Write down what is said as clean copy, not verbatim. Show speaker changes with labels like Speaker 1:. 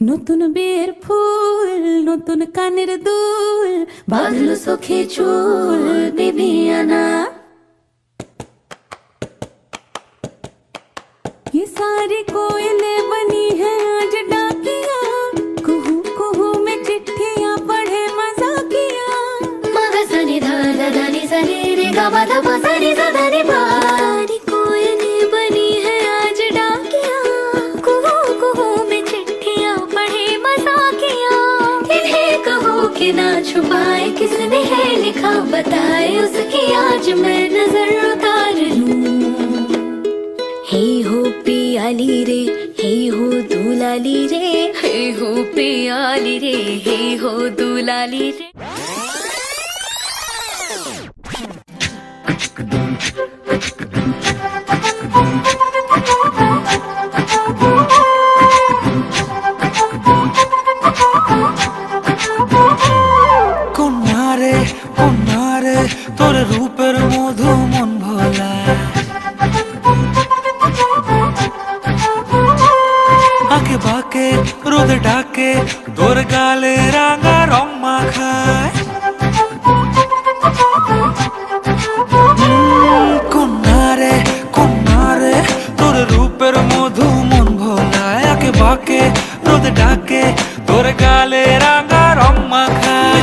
Speaker 1: নতুন বিয়ের ফুল, নতুন কানের দুল, বাঁধলো চোখে চুল বিবিয়ানা। ये सारी कोयलें बनी है आज डाकिया, कुहू कुहू में चिट्ठियां पढ़े मजाकिया।
Speaker 2: मगा सनी धा धा धा नी सनी रे गा मा धा पा सा नी सा धा नी पा। सारी कोयलें बनी है आज डाकिया, कुहू कुहू में चिट्ठियां पढ़े मजाकिया। इन्हें कहो कि ना छुपाए किसने है लिखा, बताए उसकी आज मैं नजर उतार लूं। हे हो पियाली रे, हे हो दुलाली रे, हे हो पियाली रे, हे हो दुलाली रे।
Speaker 3: কন্যারে কন্যারে তোর রূপের মধু মন ভোলা, আঁকে বাঁকে রোদ ডাকে তোর গালে রাঙা রং মাখায়। কন্যারে কন্যারে তোর রূপের মধু মন ভোলায়, আঁকে বাঁকে রোদ ডাকে তোর গালে রাঙা রং মাখায়।